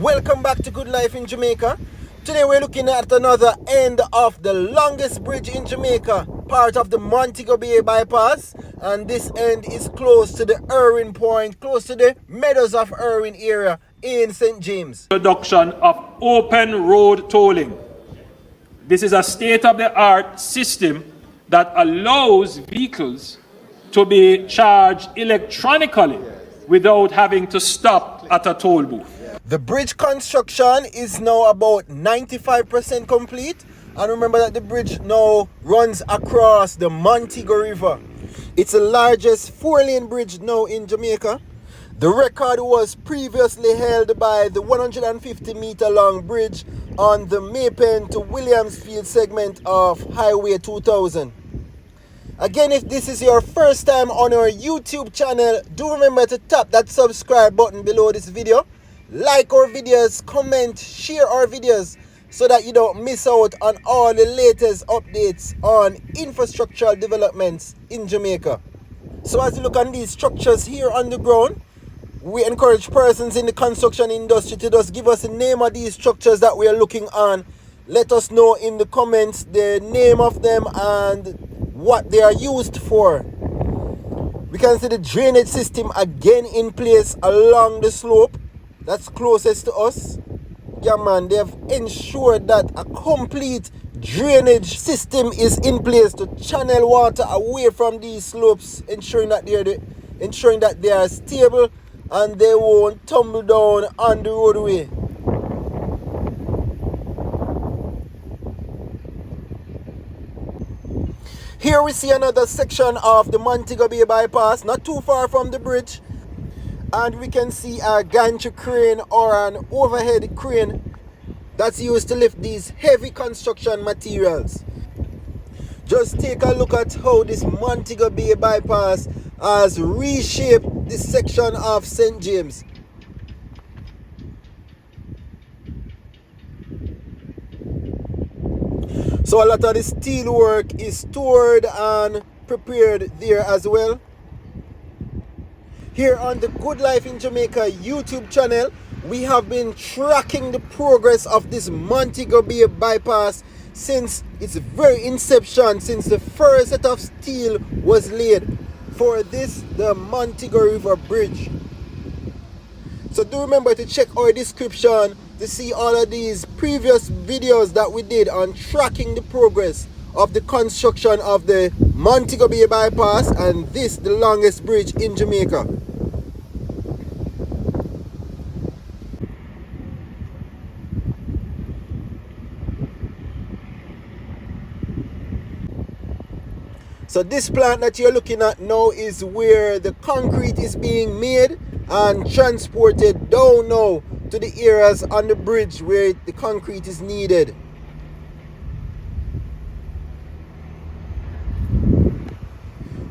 Welcome back to Good Life in Jamaica. Today we're looking at another end of the longest bridge in Jamaica, part of the Montego Bay Bypass, and this end is close to the Irwin Point, close to the Meadows of Irwin area in St. James. Introduction of open road tolling. This is a state-of-the-art system that allows vehicles to be charged electronically without having to stop at a toll booth. The bridge construction is now about 95% complete, and remember that the bridge now runs across the Montego River. It's the largest 4-lane bridge now in Jamaica. The record was previously held by the 150-meter long bridge on the Maypen to Williamsfield segment of Highway 2000. Again, if this is your first time on our YouTube channel, do remember to tap that subscribe button below this video. Like our videos, comment, share our videos so that you don't miss out on all the latest updates on infrastructural developments in Jamaica. So as you look on these structures here on the ground, we encourage persons in the construction industry to just give us the name of these structures that we are looking on. Let us know in the comments the name of them and what they are used for. We can see the drainage system again in place along the slope that's closest to us. Yeah man, they have ensured that a complete drainage system is in place to channel water away from these slopes, ensuring that they are stable and they won't tumble down on the roadway. Here we see another section of the Montego Bay Bypass, not too far from the bridge. And we can see a gantry crane or an overhead crane that's used to lift these heavy construction materials. Just take a look at how this Montego Bay Bypass has reshaped this section of St. James. So a lot of the steel work is stored and prepared there as well. Here on the Good Life in Jamaica YouTube channel, we have been tracking the progress of this Montego Bay Bypass since its very inception, since the first set of steel was laid for the Montego River Bridge. So do remember to check our description to see all of these previous videos that we did on tracking the progress of the construction of the Montego Bay Bypass, and this the longest bridge in Jamaica. So this plant that you're looking at now is where the concrete is being made and transported down now to the areas on the bridge where the concrete is needed.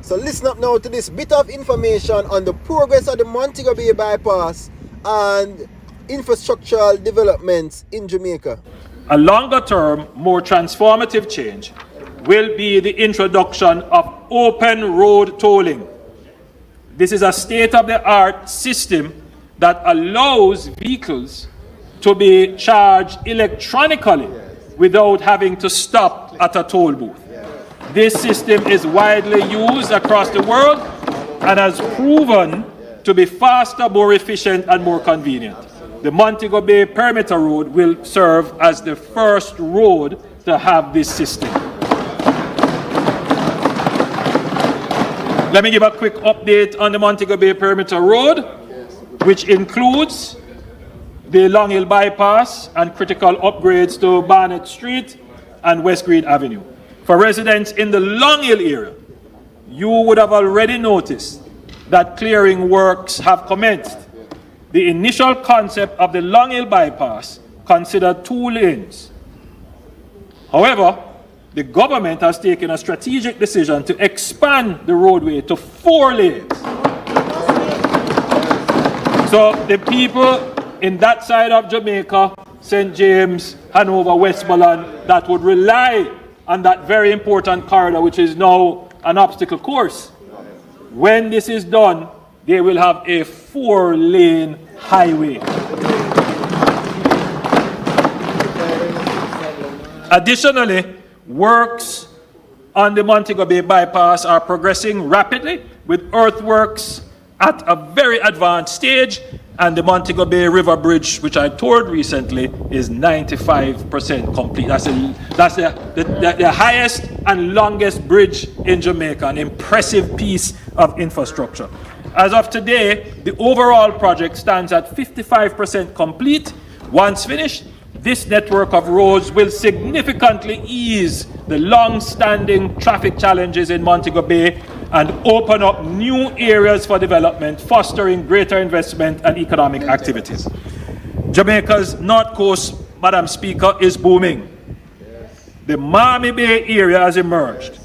So listen up now to this bit of information on the progress of the Montego Bay Bypass and infrastructural developments in Jamaica. A longer term, more transformative change will be the introduction of open road tolling. This is a state-of-the-art system that allows vehicles to be charged electronically without having to stop at a toll booth. This system is widely used across the world and has proven to be faster, more efficient, and more convenient. The Montego Bay Perimeter Road will serve as the first road to have this system. Let me give a quick update on the Montego Bay Perimeter Road, which includes the Long Hill Bypass and critical upgrades to Barnett Street and West Green Avenue. For residents in the Long Hill area, you would have already noticed that clearing works have commenced. The initial concept of the Long Hill Bypass considered 2 lanes. However, the government has taken a strategic decision to expand the roadway to 4 lanes. So the people in that side of Jamaica, St. James, Hanover, Westmoreland, that would rely on that very important corridor, which is now an obstacle course, when this is done, they will have a 4-lane highway. Additionally, works on the Montego Bay Bypass are progressing rapidly, with earthworks at a very advanced stage, and the Montego Bay River Bridge, which I toured recently, is 95% complete. That's the highest and longest bridge in Jamaica, an impressive piece of infrastructure. As of today, the overall project stands at 55% complete. Once finished, this network of roads will significantly ease the long-standing traffic challenges in Montego Bay and open up new areas for development, fostering greater investment and economic activities. Jamaica's North Coast, Madam Speaker, is booming. The Montego Bay area has emerged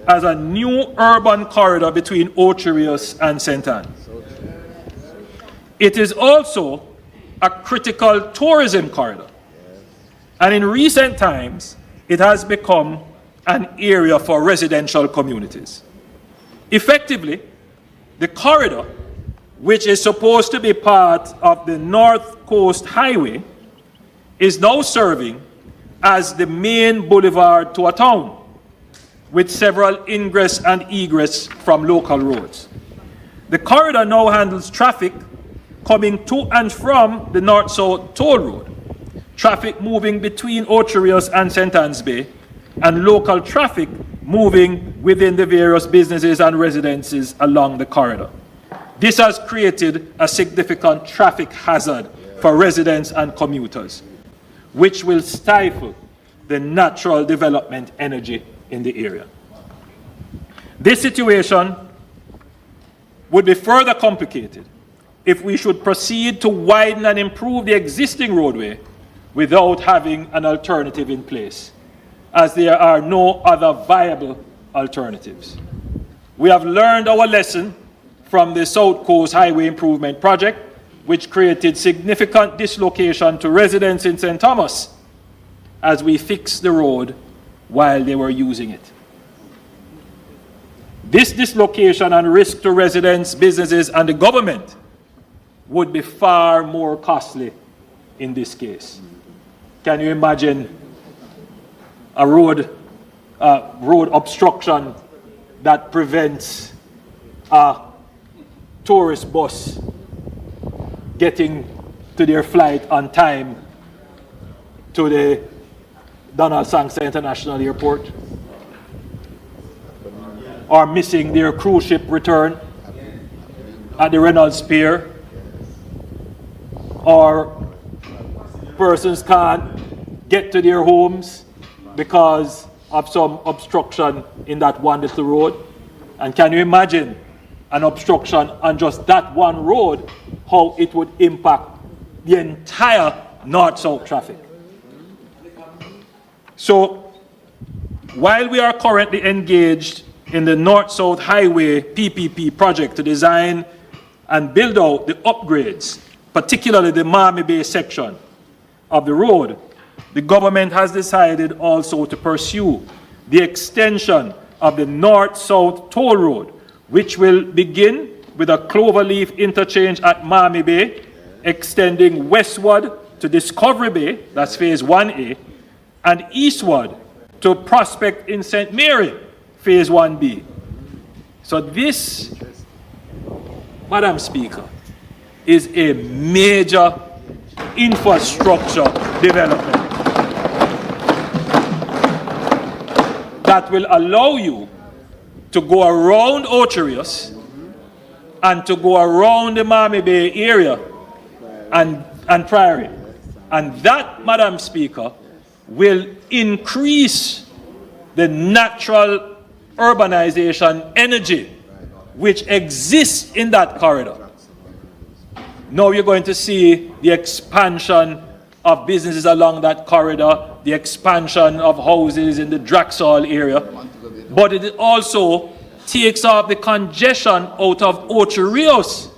as a new urban corridor between Ocho Rios and St. Anne. It is also a critical tourism corridor. And in recent times, it has become an area for residential communities. Effectively, the corridor, which is supposed to be part of the North Coast Highway, is now serving as the main boulevard to a town, with several ingress and egress from local roads. The corridor now handles traffic coming to and from the North-South Toll Road, traffic moving between Ocho Rios and St. Anne's Bay, and local traffic moving within the various businesses and residences along the corridor. This has created a significant traffic hazard for residents and commuters, which will stifle the natural development energy in the area. This situation would be further complicated if we should proceed to widen and improve the existing roadway without having an alternative in place, as there are no other viable alternatives. We have learned our lesson from the South Coast Highway Improvement Project, which created significant dislocation to residents in St. Thomas as we fixed the road while they were using it. This dislocation and risk to residents, businesses, and the government would be far more costly in this case. Can you imagine a road obstruction that prevents a tourist bus getting to their flight on time to the Donald Sangster International Airport, or missing their cruise ship return at the Reynolds Pier, or persons can't get to their homes because of some obstruction in that one little road? And can you imagine an obstruction on just that one road, how it would impact the entire north-south traffic? So, while we are currently engaged in the North-South Highway PPP project to design and build out the upgrades, particularly the Montego Bay section of the road, the government has decided also to pursue the extension of the North-South Toll Road, which will begin with a cloverleaf interchange at Montego Bay, extending westward to Discovery Bay, that's phase 1A, and eastward to Prospect in St. Mary, phase 1B. So this, Madam Speaker, is a major infrastructure development that will allow you to go around Ocho Rios and to go around the Montego Bay area and Prairie. And that, Madam Speaker, will increase the natural urbanization energy which exists in that corridor. Now you're going to see the expansion of businesses along that corridor, the expansion of houses in the Draxall area, but it also takes off the congestion out of Ocho Rios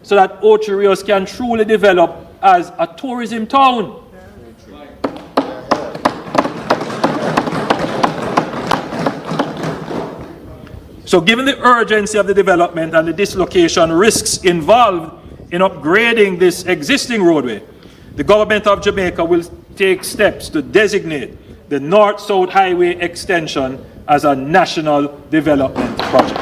so that Ocho Rios can truly develop as a tourism town. So given the urgency of the development and the dislocation risks involved in upgrading this existing roadway, the government of Jamaica will take steps to designate the North-South Highway extension as a national development project.